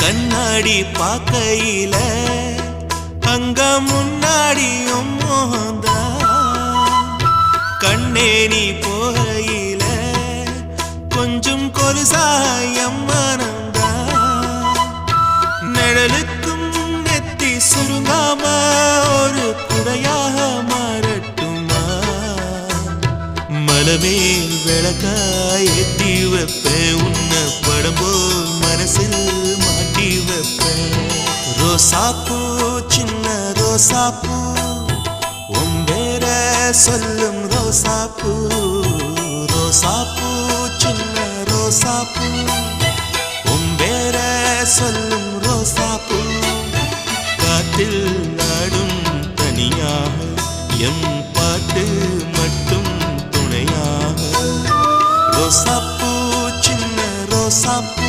கண்ணாடி பார்க்கையில அங்க முன்னாடியும் மோகந்தா கண்ணே நீ போகையில கொஞ்சம் கொலுசாயம் மனந்தா நிழலுக்கும் நெத்தி சுருங்காம ஒரு குடையாக மாறட்டுமா மலமேல் விளக்காய் ஏத்தி வைப்பேன் உன்னை படம் போல் மனசில் மாட்டி வைப்பேன் ரோசாப்பூ சின்ன ரோசாப்பூ உம்பேர சொல்லும் ரோசாப்பூ ரோசாப்பூ சின்ன ரோசாப்பூ உம்பேர சொல்லும் ரோசாப்பூ காற்றில் நாடும் தனியாக எம் பாட்டு மட்டும் துணையாக ரோசாப்பூ சின்ன ரோசாப்பூ